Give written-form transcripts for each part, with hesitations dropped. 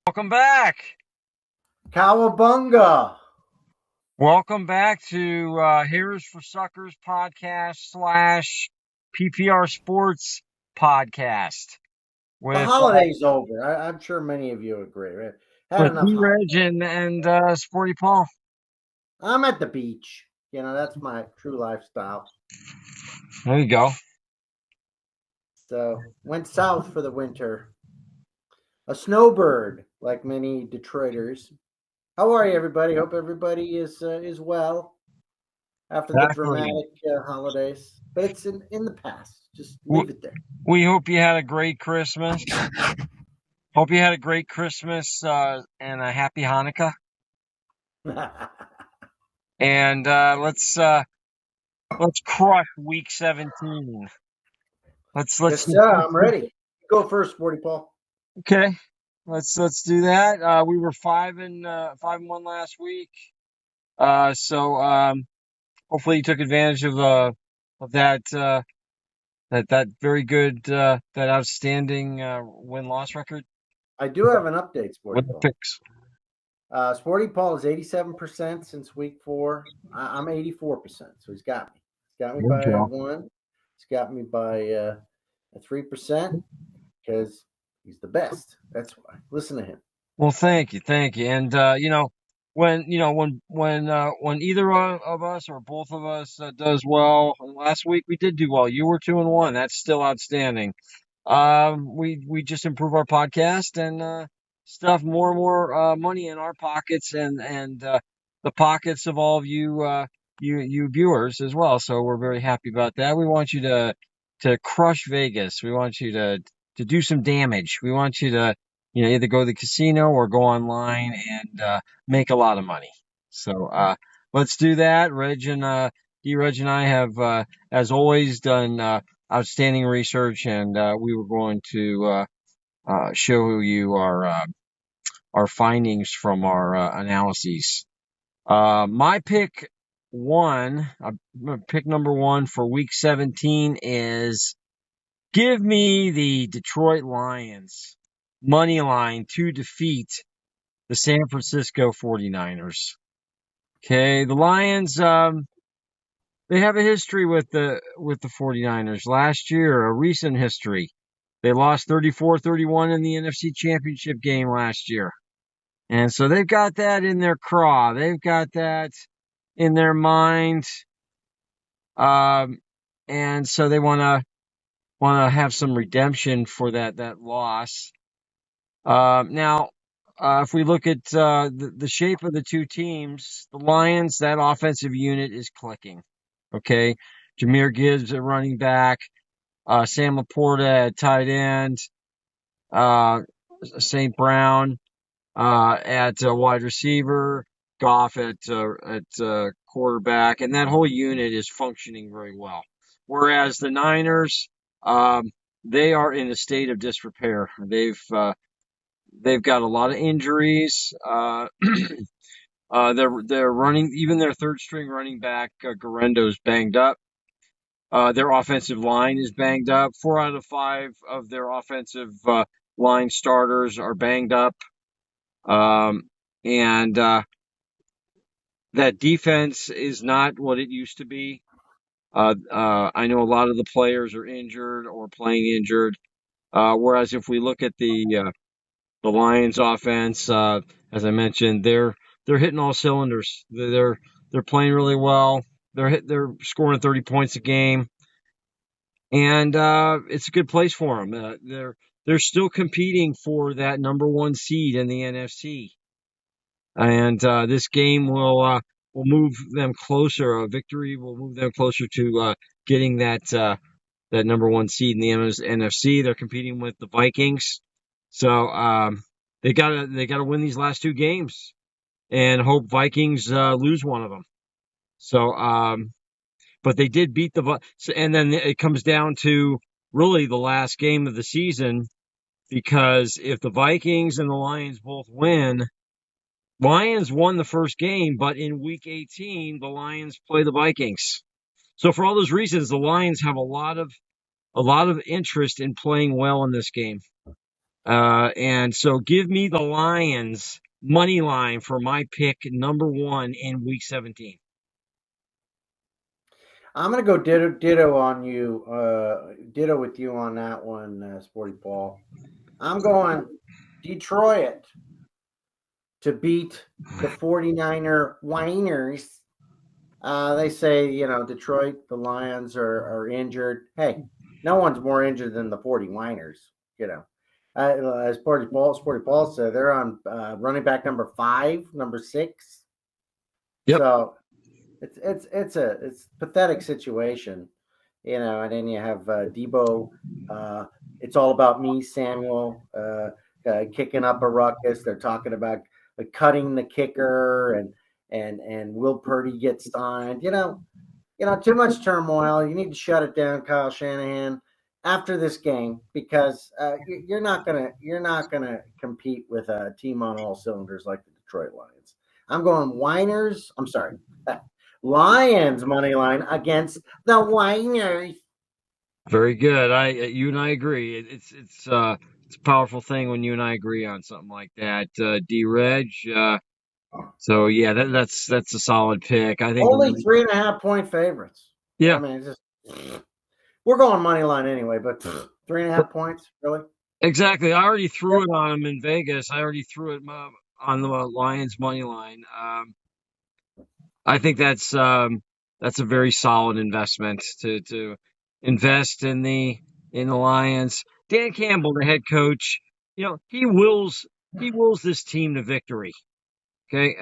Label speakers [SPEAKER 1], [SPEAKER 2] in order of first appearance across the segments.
[SPEAKER 1] Welcome back.
[SPEAKER 2] Cowabunga.
[SPEAKER 1] Welcome back to Heroes for Suckers podcast slash PPR Sports podcast
[SPEAKER 2] The
[SPEAKER 1] with
[SPEAKER 2] holiday's over. I'm sure many of you agree, right? Had
[SPEAKER 1] with
[SPEAKER 2] enough holiday.
[SPEAKER 1] D-Reg and Sporty Paul.
[SPEAKER 2] I'm at the beach. That's my true lifestyle.
[SPEAKER 1] There you go.
[SPEAKER 2] So went south for the winter. A snowbird, like many Detroiters. How are you, everybody? Hope everybody is well after the
[SPEAKER 1] Exactly.
[SPEAKER 2] dramatic holidays. But it's in the past. Just
[SPEAKER 1] W-
[SPEAKER 2] leave it there.
[SPEAKER 1] We hope you had a great Christmas. Hope you had a great Christmas and a happy Hanukkah. And let's crush week 17. Let's
[SPEAKER 2] Yes, sir. I'm ready. Go first, Sporty Paul.
[SPEAKER 1] Okay. Let's do that. We were 5-1 last week. So hopefully you took advantage of that very good that outstanding win-loss record
[SPEAKER 2] I do have an update, Sporty
[SPEAKER 1] with the
[SPEAKER 2] Paul.
[SPEAKER 1] picks.
[SPEAKER 2] Sporty Paul is 87% since week 4. I'm 84%, so he's got me. He's got me
[SPEAKER 1] Good
[SPEAKER 2] by
[SPEAKER 1] job.
[SPEAKER 2] 1. He's got me by 3% because he's the best. That's why. Listen to him.
[SPEAKER 1] Well, thank you. And when either of us or both of us does well, and last week we did do well. You were 2-1. That's still outstanding. We just improve our podcast and stuff more and more money in our pockets and the pockets of all of you you viewers as well. So we're very happy about that. We want you to crush Vegas. We want you to do some damage. We want you to either go to the casino or go online and make a lot of money. So let's do that. Reg and I have as always done outstanding research, and we were going to show you our findings from our analyses. My pick number one for week 17 is give me the Detroit Lions money line to defeat the San Francisco 49ers. Okay, the Lions they have a history with the 49ers. Last year, a recent history. They lost 34-31 in the NFC Championship game last year. And so they've got that in their craw. They've got that in their mind. And so they want to have some redemption for that loss. Now, if we look at the shape of the two teams, the Lions, that offensive unit is clicking. Okay, Jahmyr Gibbs at running back, Sam Laporta at tight end, St. Brown at wide receiver, Goff at quarterback, and that whole unit is functioning very well. Whereas the Niners, they are in a state of disrepair. They've got a lot of injuries. They're running, even their third string running back Garendo's banged up. Their offensive line is banged up. 4 out of 5 of their offensive line starters are banged up. And that defense is not what it used to be. I know a lot of the players are injured or playing injured. Whereas if we look at the Lions offense, as I mentioned, they're hitting all cylinders. They're playing really well. They're scoring 30 points a game, and it's a good place for them. They're still competing for that number one seed in the NFC, and this game will move them closer. A victory will move them closer to getting that number one seed in the NFC. They're competing with the Vikings, so they gotta win these last 2 games and hope Vikings lose one of them. So, but they did beat and then it comes down to really the last game of the season because if the Vikings and the Lions both win, Lions won the first game, but in week 18, the Lions play the Vikings. So for all those reasons, the Lions have a lot of interest in playing well in this game. And so give me the Lions money line for my pick number 1 in week 17.
[SPEAKER 2] I'm gonna go ditto on you. Ditto with you on that one, Sporty Paul. I'm going Detroit to beat the 49er Whiners. They say, Detroit, the Lions are injured. Hey, no one's more injured than the 49ers, you know. As Sporty Paul said, they're on running back number 5, number 6.
[SPEAKER 1] Yep.
[SPEAKER 2] So it's a pathetic situation, and then you have Debo. It's all about me, Samuel, kicking up a ruckus. They're talking about cutting the kicker, and Will Purdy gets signed. Too much turmoil. You need to shut it down, Kyle Shanahan, after this game, because you're not gonna compete with a team on all cylinders like the Detroit Lions. I'm going Whiners. I'm sorry, Lions money line against the Whiners.
[SPEAKER 1] Very good. You and I agree. It's a powerful thing when you and I agree on something like that. D Reg. So yeah, that's a solid pick. I think.
[SPEAKER 2] Only 3.5 point favorites. I
[SPEAKER 1] Yeah,
[SPEAKER 2] mean, it's just we're going money line anyway, but 3.5 points, really?
[SPEAKER 1] exactly. I already threw it on him in Vegas. I already threw it on the Lions money line. I think that's a very solid investment to invest in the Lions. Dan Campbell, the head coach, he wills this team to victory. Okay,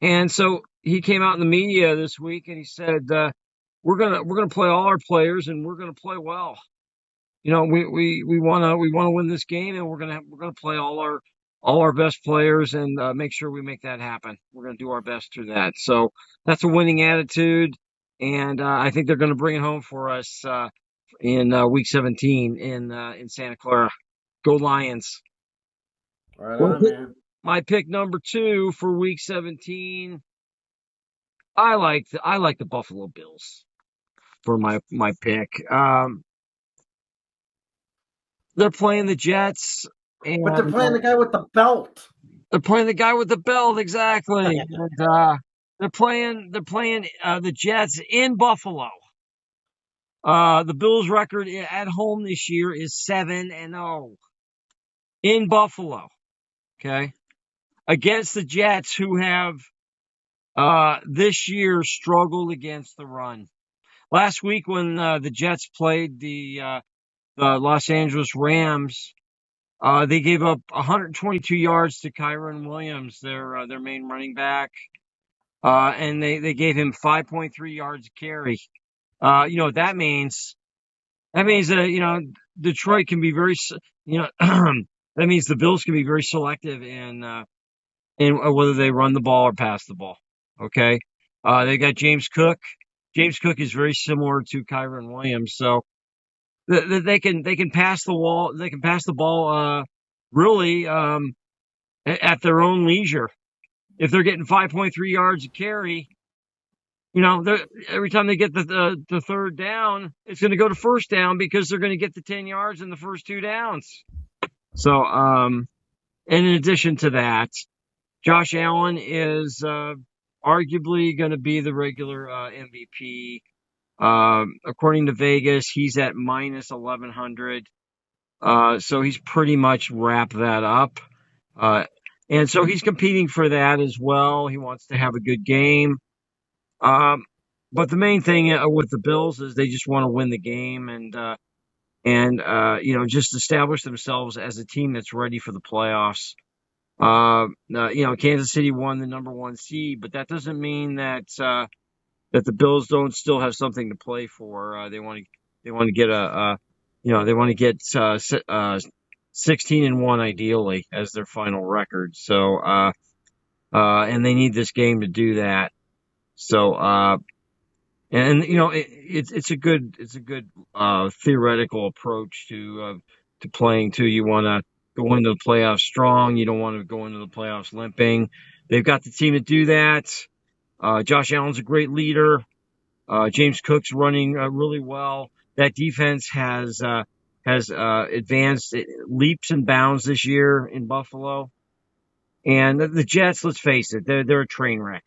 [SPEAKER 1] and so he came out in the media this week and he said, we're gonna play all our players and we're gonna play well. We wanna win this game, and we're gonna play all our best players and make sure we make that happen. We're gonna do our best to that. So that's a winning attitude, and I think they're gonna bring it home for us in week 17 in Santa Clara. Go Lions!
[SPEAKER 2] Right
[SPEAKER 1] My
[SPEAKER 2] on,
[SPEAKER 1] pick,
[SPEAKER 2] man.
[SPEAKER 1] my pick number 2 for week 17. I like the Buffalo Bills for my pick. They're playing the Jets,
[SPEAKER 2] But they're
[SPEAKER 1] and
[SPEAKER 2] playing the guy with the belt.
[SPEAKER 1] they're playing the guy with the belt, exactly. And they're playing the Jets in Buffalo. The Bills' record at home this year is 7-0 in Buffalo. Okay, against the Jets, who have this year struggled against the run. Last week, when the Jets played the Los Angeles Rams, they gave up 122 yards to Kyron Williams, their main running back. And they gave him 5.3 yards a carry. You know what that means? That means that, Detroit can be very, that means the Bills can be very selective in whether they run the ball or pass the ball. Okay. They got James Cook. James Cook is very similar to Kyron Williams. So they can pass the wall. They can pass the ball, really, at their own leisure. If they're getting 5.3 yards a carry, every time they get the third down, it's going to go to first down because they're going to get the 10 yards in the first 2 downs. So, and in addition to that, Josh Allen is arguably going to be the regular MVP. According to Vegas, he's at minus 1100. So he's pretty much wrapped that up. And so he's competing for that as well. He wants to have a good game. But the main thing with the Bills is they just want to win the game and just establish themselves as a team that's ready for the playoffs. Kansas City won the number 1 seed, but that doesn't mean that the Bills don't still have something to play for. They want to get 16-1 ideally as their final record. So and they need this game to do that. So it's a good theoretical approach to playing too. You want to go into the playoffs strong. You don't want to go into the playoffs limping. They've got the team to do that. Josh Allen's a great leader. James Cook's running really well. That defense has has advanced leaps and bounds this year in Buffalo. And the Jets, let's face it, they're a train wreck.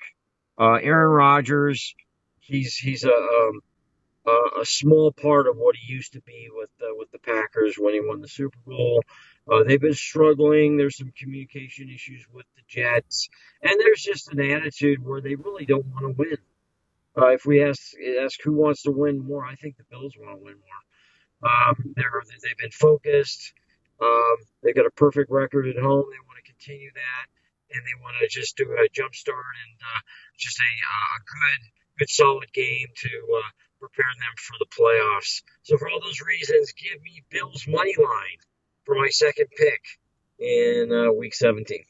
[SPEAKER 1] Aaron Rodgers, he's a small part of what he used to be with the Packers when he won the Super Bowl. They've been struggling. There's some communication issues with the Jets, and there's just an attitude where they really don't want to win. If we ask who wants to win more, I think the Bills want to win more. They've been focused. They got a perfect record at home. They want to continue that, and they want to just do a jump start and just a good solid game to prepare them for the playoffs. So for all those reasons, give me Bills money line for my second pick in week 17.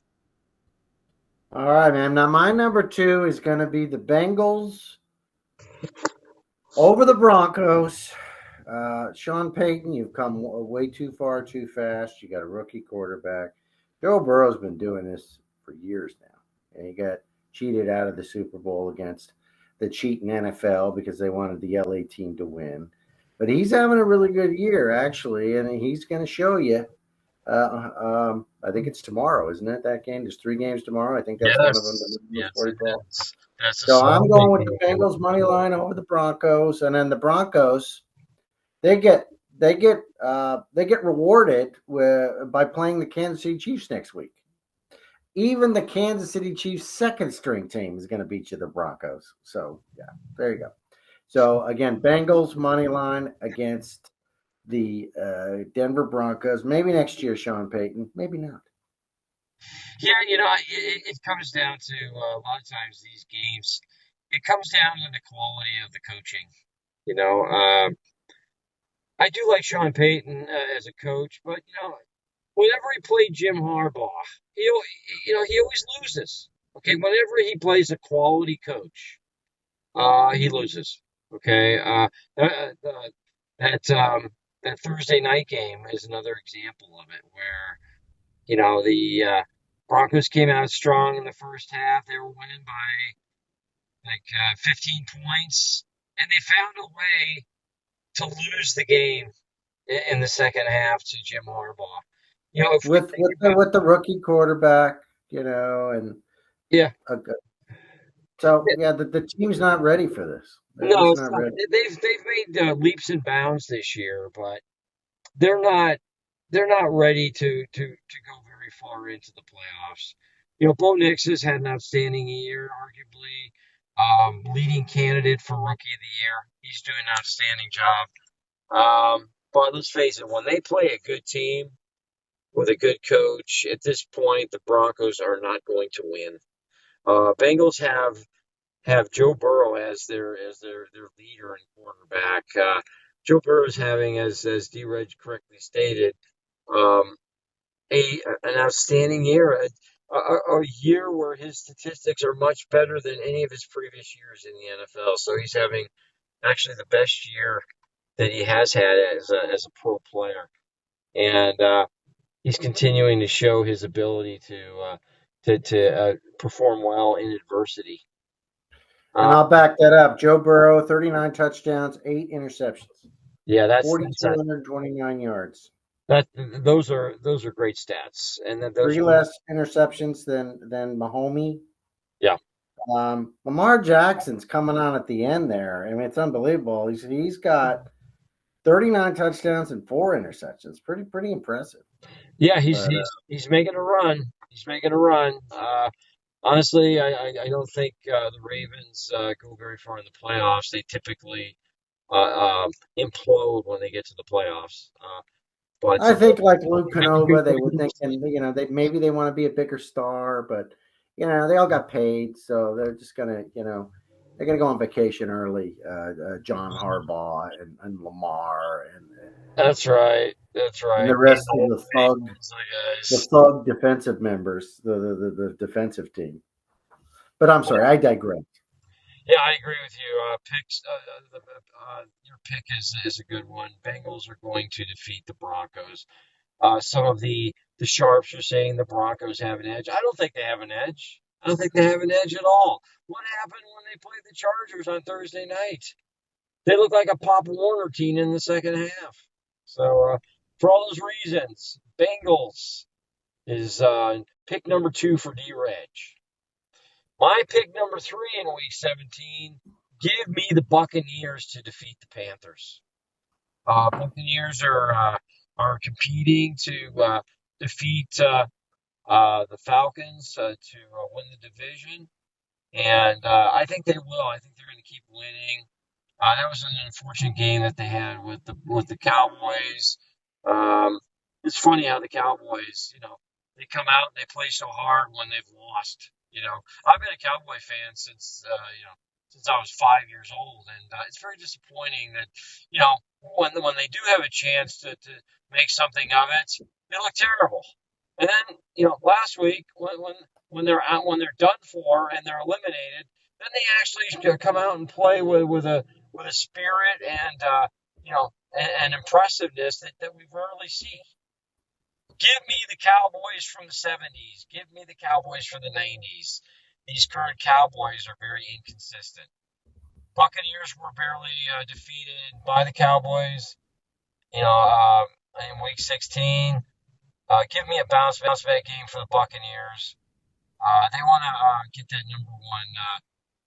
[SPEAKER 2] All right, man. Now my number 2 is going to be the Bengals over the Broncos. Sean Payton, you've come way too far too fast. You got a rookie quarterback. Joe Burrow's been doing this for years now, and he got cheated out of the Super Bowl against the cheating NFL because they wanted the LA team to win. But he's having a really good year, actually, and he's going to show you. I think it's tomorrow, isn't it? That game. There's 3 games tomorrow. I think that's one of them.
[SPEAKER 1] Yes, yes,
[SPEAKER 2] Sporty Paul.
[SPEAKER 1] that's a
[SPEAKER 2] So I'm
[SPEAKER 1] Sunday
[SPEAKER 2] going with the
[SPEAKER 1] game.
[SPEAKER 2] Bengals money line over the Broncos, and then the Broncos they get rewarded by playing the Kansas City Chiefs next week. Even the Kansas City Chiefs second string team is going to beat you, the Broncos. So yeah, there you go. So again, Bengals money line against the Denver Broncos. Maybe next year, Sean Payton. Maybe not.
[SPEAKER 1] Yeah, it comes down to a lot of times these games. It comes down to the quality of the coaching. You know, I do like Sean Payton as a coach, but whenever he played Jim Harbaugh, he always loses. Okay, whenever he plays a quality coach, he loses. Okay, that that Thursday night game is another example of it, where the Broncos came out strong in the first half. They were winning by like 15 points, and they found a way to lose the game in the second half to Jim Harbaugh. If we
[SPEAKER 2] with
[SPEAKER 1] think
[SPEAKER 2] with the
[SPEAKER 1] about
[SPEAKER 2] with the rookie quarterback, and
[SPEAKER 1] yeah,
[SPEAKER 2] a, so yeah, the team's not ready for this. They're
[SPEAKER 1] no,
[SPEAKER 2] just
[SPEAKER 1] it's
[SPEAKER 2] not
[SPEAKER 1] not.
[SPEAKER 2] ready.
[SPEAKER 1] They've made leaps and bounds this year, but they're not they're not ready to go very far into the playoffs. Bo Nix has had an outstanding year, arguably leading candidate for Rookie of the Year. He's doing an outstanding job. But let's face it, when they play a good team with a good coach, at this point, the Broncos are not going to win. Bengals have Joe Burrow as their leader and quarterback. Joe Burrow is having, as D-Reg correctly stated, um, an outstanding year, a year where his statistics are much better than any of his previous years in the NFL. So he's having actually the best year that he has had as a pro player, and he's continuing to show his ability to perform well in adversity.
[SPEAKER 2] And
[SPEAKER 1] Uh,
[SPEAKER 2] I'll back that up. Joe Burrow, 39 touchdowns, 8 interceptions,
[SPEAKER 1] yeah, that's
[SPEAKER 2] 4,229 yards.
[SPEAKER 1] that those are great stats, and that those
[SPEAKER 2] 3
[SPEAKER 1] are
[SPEAKER 2] less interceptions than Mahomes.
[SPEAKER 1] yeah.
[SPEAKER 2] Lamar Jackson's coming on at the end there. I mean, it's unbelievable. He's got 39 touchdowns and 4 interceptions. Pretty impressive.
[SPEAKER 1] Yeah,
[SPEAKER 2] But
[SPEAKER 1] he's making a run. He's making a run. Honestly, I don't think the Ravens go very far in the playoffs. They typically implode when they get to the playoffs. But
[SPEAKER 2] I think like Luke Canova, they were thinking, they want to be a bigger star, but they all got paid, so they're just they're gonna go on vacation early. John Harbaugh and Lamar
[SPEAKER 1] that's right. That's
[SPEAKER 2] and
[SPEAKER 1] right.
[SPEAKER 2] the
[SPEAKER 1] Being
[SPEAKER 2] rest
[SPEAKER 1] the
[SPEAKER 2] of
[SPEAKER 1] Hall
[SPEAKER 2] the
[SPEAKER 1] of Fame, guys.
[SPEAKER 2] the thug defensive members, the defensive team. But I'm sorry, I digress.
[SPEAKER 1] Yeah, I agree with you. Picks. Your pick is a good one. Bengals are going to defeat the Broncos. Some of the sharps are saying the Broncos have an edge. I don't think they have an edge. I don't think they have an edge at all. What happened when they played the Chargers on Thursday night? They look like a Pop Warner team in the second half. So For all those reasons, Bengals is pick number 2 for D-Reg. My pick number 3 in Week 17, give me the Buccaneers to defeat the Panthers. Buccaneers are competing to defeat the Falcons to win the division, and I think they will. I think they're going to keep winning. That was an unfortunate game that they had with the Cowboys. It's funny how the Cowboys, they come out and they play so hard when they've lost. I've been a Cowboy fan since since I was 5 years old, and it's very disappointing that when they do have a chance to make something of it, they look terrible. And then last week when they're out, when they're done for and they're eliminated, then they actually come out and play with a spirit and an impressiveness that we rarely see. Give me the Cowboys from the 70s. Give me the Cowboys from the 90s. These current Cowboys are very inconsistent. Buccaneers were barely defeated by the Cowboys, in Week 16. Give me a bounce back game for the Buccaneers. They want to get that number 1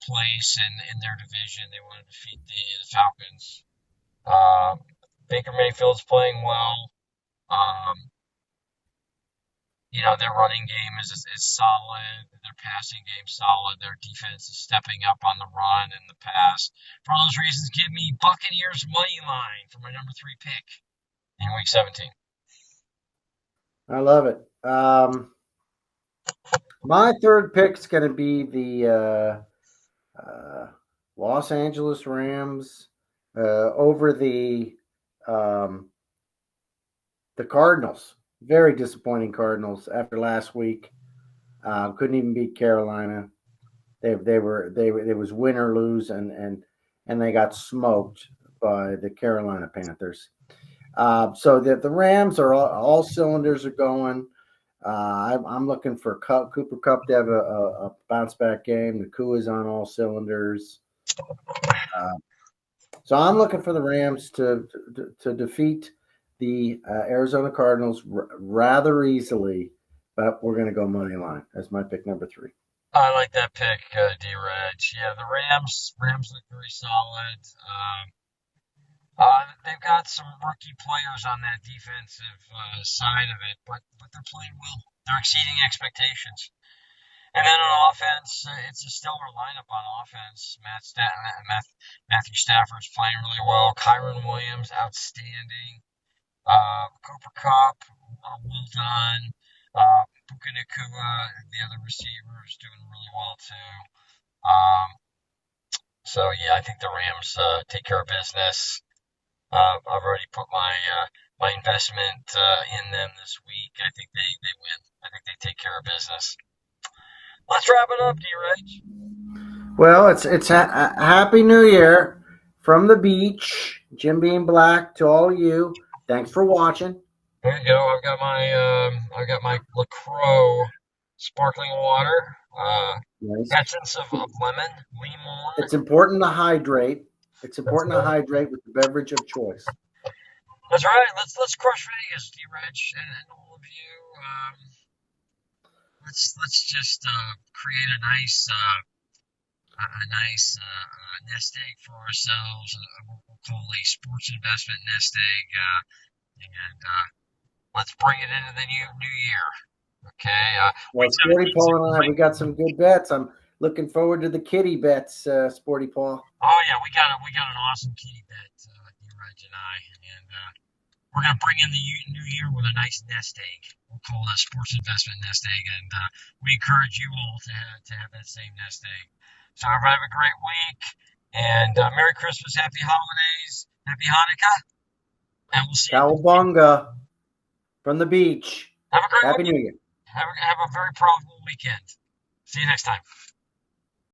[SPEAKER 1] place in their division. They want to defeat the Falcons. Baker Mayfield's playing well. Their running game is solid. Their passing game solid. Their defense is stepping up on the run and the pass. For all those reasons, give me Buccaneers money line for my number 3 pick in Week 17.
[SPEAKER 2] I love it. My third pick is going to be the Los Angeles Rams over the Cardinals. Very disappointing Cardinals after last week. Couldn't even beat Carolina. It was win or lose, and they got smoked by the Carolina Panthers. So the Rams are all cylinders are going. I'm looking for Cooper Kupp to have a bounce back game. The coup is on all cylinders. So I'm looking for the Rams to defeat the Arizona Cardinals rather easily, but we're going to go money line. That's my pick number 3.
[SPEAKER 1] I like that pick, D-Reg. Yeah, the Rams look very solid. They've got some rookie players on that defensive side of it, but they're playing well. They're exceeding expectations. And then on offense, it's a stellar lineup on offense. Matthew Stafford's playing really well. Kyron Williams, outstanding. Cooper Kupp, well done. Puka Nacua, the other receivers, doing really well too. So yeah, I think the Rams take care of business. I've already put my investment in them this week. I think they win. I think they take care of business. Let's wrap it up, D-Reg.
[SPEAKER 2] Well, it's a Happy New Year from the beach. Jim Beam Black to all of you. Thanks for watching.
[SPEAKER 1] There you go. I've got my LaCroix sparkling water.
[SPEAKER 2] Nice.
[SPEAKER 1] Essence of lemon.
[SPEAKER 2] It's important to hydrate. It's important to hydrate with the beverage of choice.
[SPEAKER 1] That's right. Let's crush Vegas, D-Reg, and all of you. Let's just create a nice nest egg for ourselves. We'll call a sports investment nest egg, and let's bring it into the new year. Okay.
[SPEAKER 2] Well, Sporty Paul and I, we got some good bets. I'm looking forward to the kitty bets, Sporty Paul.
[SPEAKER 1] Oh yeah, we got an awesome kitty bet, D-Reg and I, and we're gonna bring in the new year with a nice nest egg. We'll call it a sports investment nest egg, and we encourage you all to have that same nest egg. So everybody have a great week, and Merry Christmas, Happy Holidays, Happy Hanukkah, and we'll see you.
[SPEAKER 2] Cowabunga from the beach.
[SPEAKER 1] Have a great
[SPEAKER 2] Happy New Year.
[SPEAKER 1] Have a very profitable weekend. See you next time.